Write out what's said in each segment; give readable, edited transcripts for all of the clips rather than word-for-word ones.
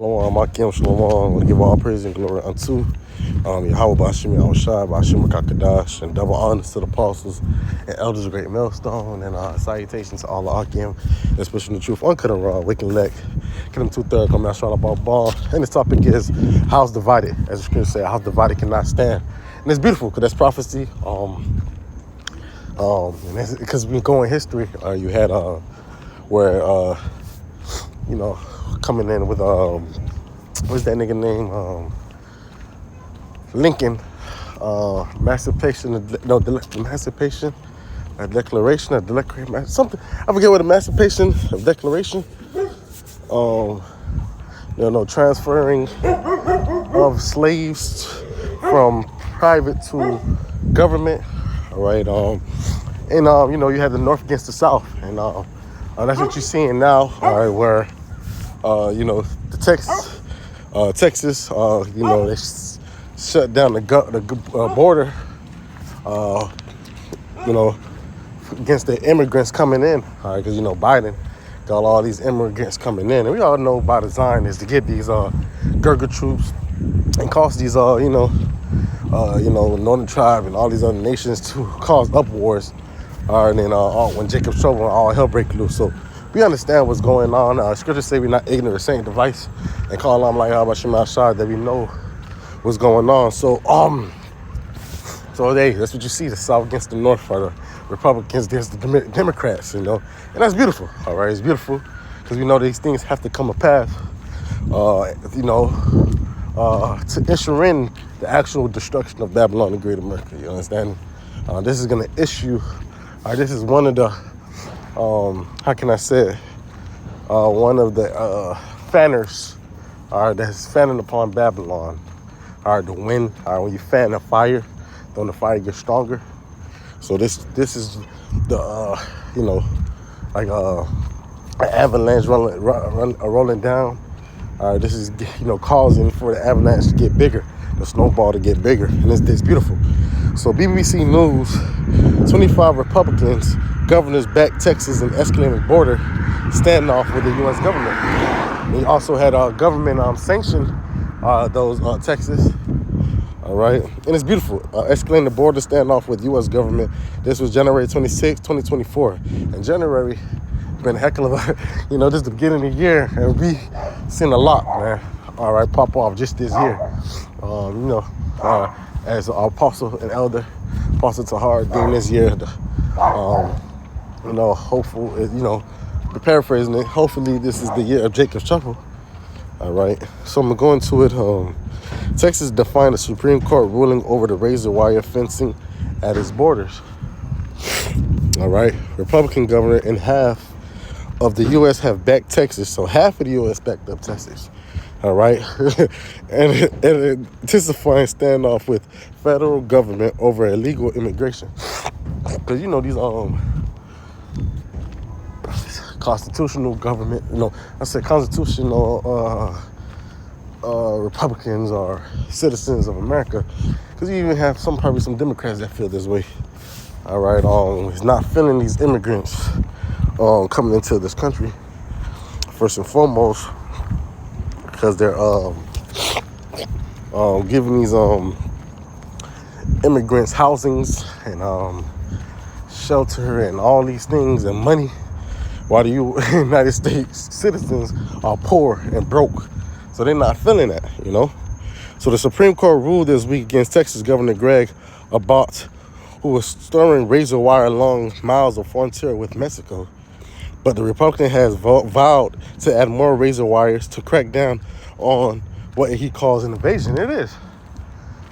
Shalom, Akim, Shalom. I want to give all praise and glory unto Yahweh Bashim, Yahweh Shai, Bashim Kakadash, and double honors to the apostles and elders of Great Millstone, and salutations to all the Akim, especially the truth, uncut and raw, wicked elect, Kingdom 2/3, come out, shout about ball. And this topic is house divided, as the scripture said, house divided cannot stand. And it's beautiful because that's prophecy. Because we go in history, you had where coming in with what's that nigga name? Lincoln, emancipation, emancipation, a declaration, something. I forget what emancipation of declaration. Transferring of slaves from private to government. All right. You had the North against the South, and that's what you're seeing now. All right, where the Texas, they shut down the border, against the immigrants coming in. All right, because Biden got all these immigrants coming in, and we all know by design is to get these Gurkha troops and cause these Northern Tribe and all these other nations to cause up wars. All right, and then when Jacob's trouble, all hell break loose. So we understand what's going on. Scripture say we're not ignorant, saint device, and call them like how about Shema Shai that we know what's going on. So that's what you see, the South against the North, or the Republicans against the Democrats, and that's beautiful. All right, it's beautiful because we know these things have to come to pass. To usher in the actual destruction of Babylon the Great America. You understand? This is going to issue. This is one of the, how can I say it? One of the fanners, that's fanning upon Babylon. The wind. When you fan a fire, then the fire gets stronger. So this is the, an avalanche rolling down. This is, causing for the avalanche to get bigger, the snowball to get bigger, and it's beautiful. So BBC News, 25 Republicans, governors back Texas and escalating border standoff with the U.S. government. We also had government sanction those Texas. All right, and it's beautiful. Escalating the border standoff with U.S. government. This was January 26, 2024. In January, been a heck of a, this is the beginning of the year, and we seen a lot, man. All right, pop off just this year. As our apostle and elder, Apostle Tahar, during this year, hopeful, paraphrasing it, hopefully this is the year of Jacob's trouble. All right, so I'm going to it. Texas defied the Supreme Court ruling over the razor wire fencing at its borders. All right, Republican governor and half of the U.S. have backed Texas, so half of the U.S. backed up Texas. All right, and intensifying standoff with federal government over illegal immigration, because these constitutional government, constitutional Republicans are citizens of America, because you even have probably some Democrats that feel this way. All right, it's not feeling these immigrants coming into this country, first and foremost, because they're giving these immigrants housings and shelter and all these things and money, while the United States citizens are poor and broke. So they're not feeling that, So the Supreme Court ruled this week against Texas Governor Greg Abbott, who was storing razor wire along miles of frontier with Mexico. But the Republican has vowed to add more razor wires to crack down on what he calls an invasion. It is.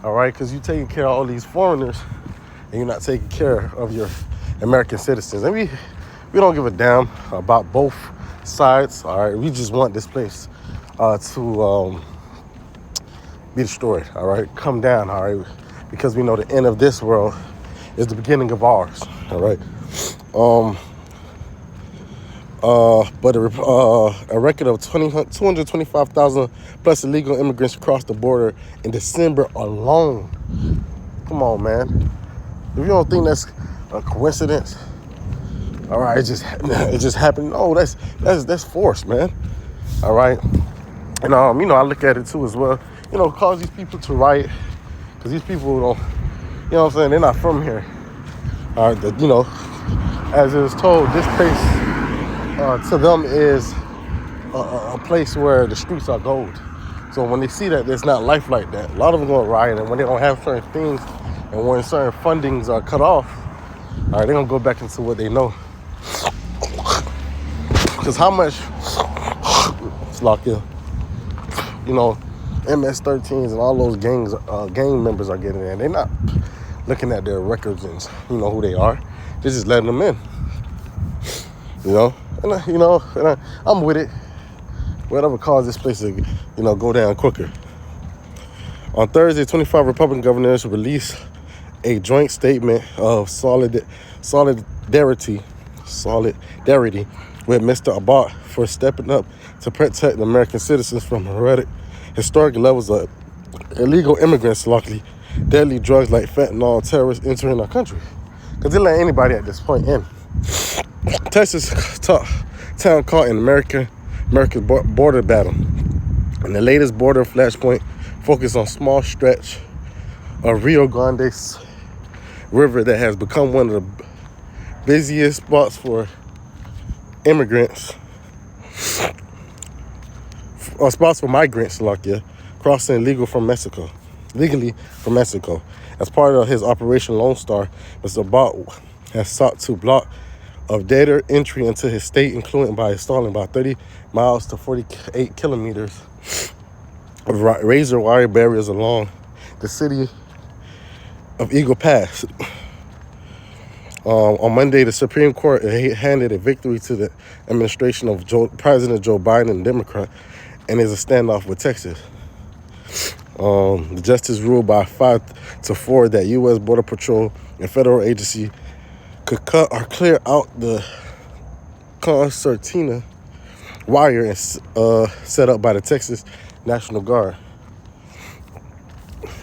All right, because you're taking care of all these foreigners and you're not taking care of your American citizens. And we don't give a damn about both sides. All right, we just want this place to be destroyed. All right, come down. All right, because we know the end of this world is the beginning of ours. All right. But a record of 225,000 plus illegal immigrants crossed the border in December alone. Come on, man. If you don't think that's a coincidence, all right, it just happened. No, that's force, man. All right. And you know, I look at it too as well. You know, cause these people to riot, because these people don't, you know what I'm saying, they're not from here. You know, as it was told, this place to them is a place where the streets are gold. So when they see that there's not life like that, a lot of them going to riot, and when they don't have certain things, and when certain fundings are cut off, all right, they're going to go back into what they know. Because how much Slovakia, you know, MS-13s and all those gang members are getting in. They're not looking at their records and, you know, who they are. They're just letting them in. You know? And I'm with it. Whatever caused this place to, you know, go down quicker. On Thursday, 25 Republican governors released a joint statement of solidarity with Mr. Abbott for stepping up to protect American citizens from historic levels of illegal immigrants, likely deadly drugs like fentanyl, terrorists entering our country. Because they let anybody at this point in. Texas town caught in America's border battle. And the latest border flashpoint focused on small stretch of Rio Grande River that has become one of the busiest spots for immigrants, or spots for migrants, crossing legally from Mexico. As part of his Operation Lone Star, Mr. Abbott has sought to block of data entry into his state, including by installing about 30 miles to 48 kilometers of razor wire barriers along the city of Eagle Pass. On Monday, the Supreme Court handed a victory to the administration of President Joe Biden, Democrat, and is a standoff with Texas. The justice ruled by 5-4 that U.S. Border Patrol and federal agency could cut or clear out the concertina wire and set up by the Texas National Guard.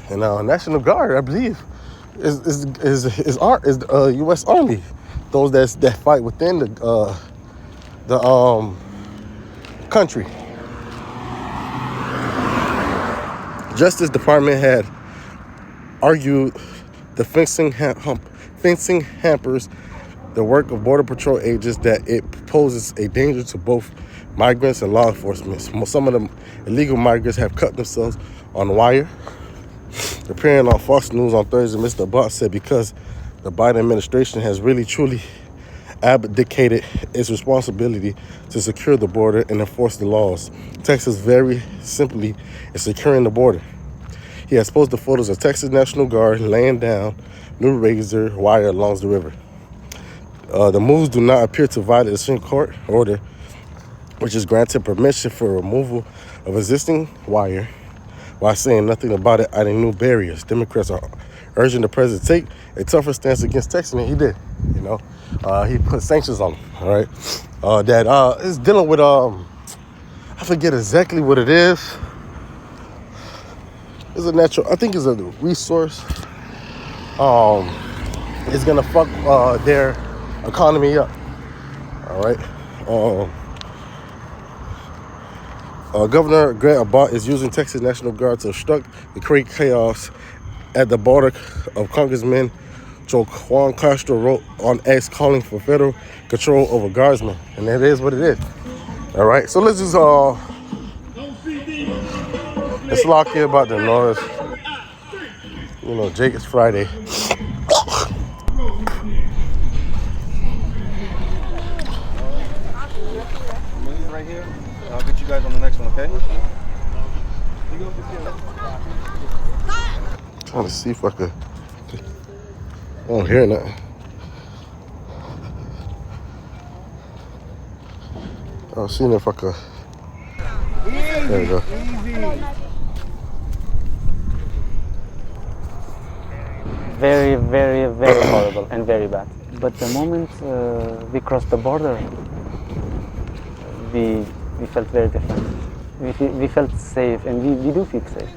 And National Guard, I believe, is U.S. Army, those that fight within the country. Justice Department had argued the fencing hampers the work of Border Patrol agents, that it poses a danger to both migrants and law enforcement. Some of the illegal migrants have cut themselves on wire. Appearing on Fox News on Thursday, Mr. Abbott said because the Biden administration has really truly abdicated its responsibility to secure the border and enforce the laws. Texas very simply is securing the border. He has posted photos of Texas National Guard laying down new razor wire along the river. The moves do not appear to violate the Supreme Court order, which is granted permission for removal of existing wire while saying nothing about it adding new barriers. Democrats are urging the president to take a tougher stance against Texas, and he did. You know, he put sanctions on them. All right, that is dealing with I forget exactly what it is. It's a natural. I think it's a resource. It's gonna fuck their economy up. All right. Governor Greg Abbott is using Texas National Guard to obstruct the create chaos at the border of Congressman Juan Castro wrote on X calling for federal control over guardsmen. And that is what it is. All right. So let's just let's lock here about the noise. You know, Jake, it's Friday. Right here. I'll get you guys on the next one, okay? Trying to see if I could. I don't hear nothing. I was seeing if I could. There we go. Very, very, very horrible and very bad. But the moment we crossed the border, we felt very different. We felt safe, and we do feel safe.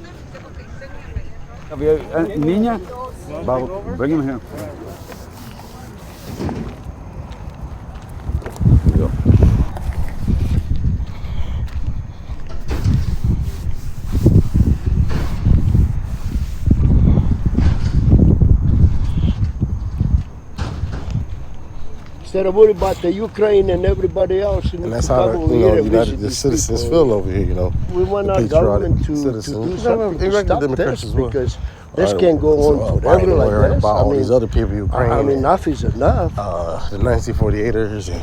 Niña, bring him here. Instead of worry about the Ukraine and everybody else. And that's how United citizens feel over here. We want the our patriotic government to citizens. do something to stop Democrats this as well. because this can't go on Biden forever like worried this. about all these other people, Ukraine. I mean, enough is enough. The 1948ers and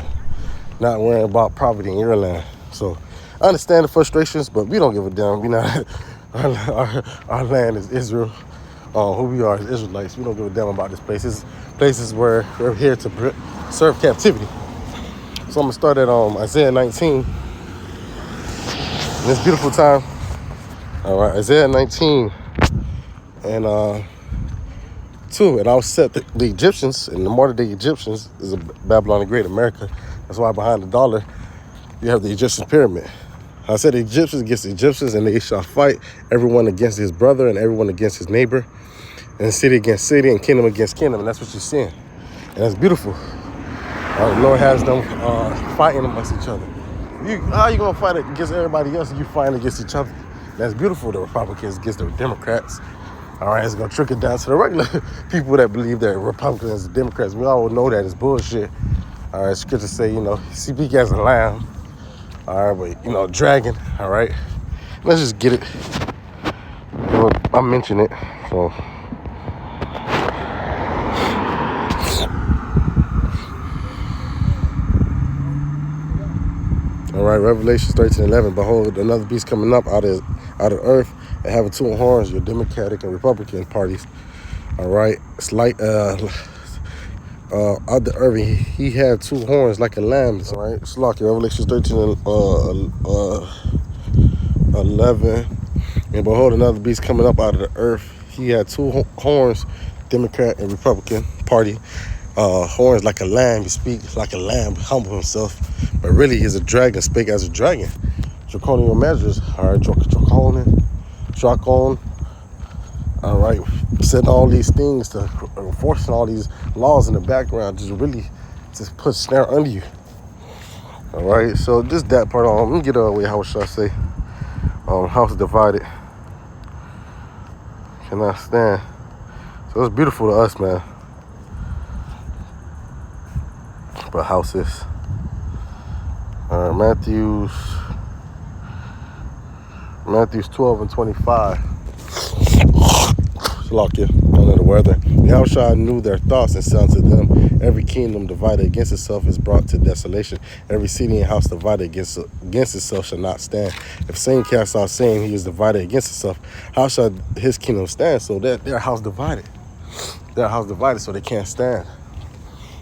not worrying about poverty in your land. So I understand the frustrations, but we don't give a damn. We not our land is Israel. Who we are is Israelites. We don't give a damn about this place. It's places where we're here to serve captivity. So I'm gonna start at Isaiah 19. This beautiful time. All right, Isaiah 19 and 2. And I'll set the Egyptians, and the modern day Egyptians is a Babylon the Great, America. That's why behind the dollar you have the Egyptian pyramid. I said the Egyptians against the Egyptians, and they shall fight, everyone against his brother and everyone against his neighbor, and city against city and kingdom against kingdom. And that's what you're seeing. And that's beautiful. The Lord has them fighting amongst each other. How you gonna fight against everybody else and you fighting against each other? That's beautiful. The Republicans against the Democrats. All right, it's gonna trickle down to the regular people that believe that Republicans and Democrats. We all know that it's bullshit. All right, scripture say, speak as a lamb. All right, but dragon. All right, let's just get it. I mentioned it, so. All right, Revelation 13:11. Behold, another beast coming up out of earth and having 2 horns, your Democratic and Republican parties. All right, it's like out the earth, he had 2 horns like a lamb. All right, it's like Revelation 13:11. And behold, another beast coming up out of the earth. He had 2 horns, Democrat and Republican party. Horns like a lamb. He speaks like a lamb, humble himself, but really he's a dragon, spake as a dragon. Draconian measures. All right, dracon. All right, setting all these things to enforcing all these laws in the background, just really just put snare under you. All right, so just that part on. Let me get away. How should I say? House divided. Cannot stand. So it's beautiful to us, man. But houses. All right, Matthews 12:25. Shalakia, under the weather. Yahushua knew their thoughts and said unto them, every kingdom divided against itself is brought to desolation. Every city and house divided against itself shall not stand. If Satan casts out saying he is divided against itself, how shall his kingdom stand? So their house divided. Their house divided, so they can't stand.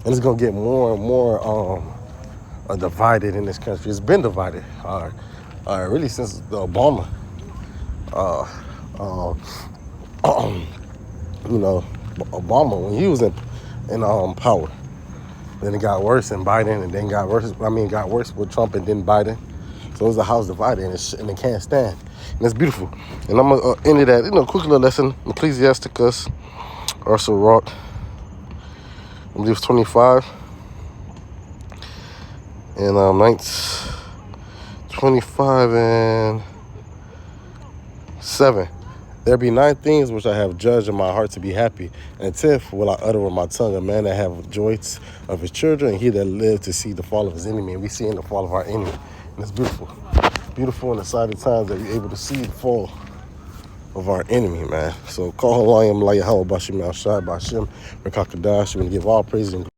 And it's gonna get more and more divided in this country. It's been divided. Really since Obama. Obama when he was in power. Then it got worse in Biden, and then got worse with Trump and then Biden. So it was a house divided, and it can't stand. And it's beautiful. And I'm gonna end it at quick little lesson. Ecclesiasticus, or Sirach, I believe it's 25 and 25 and 7. There be 9 things which I have judged in my heart to be happy, and 10th will I utter with my tongue, a man that have joys of his children, and he that lived to see the fall of his enemy. And we seeing the fall of our enemy, and it's beautiful. Beautiful in the side of times that we're able to see the fall of our enemy, man. So call Halayim Layahawah Bashim Al Shai Bashim Rekakadash. We're gonna give all praise and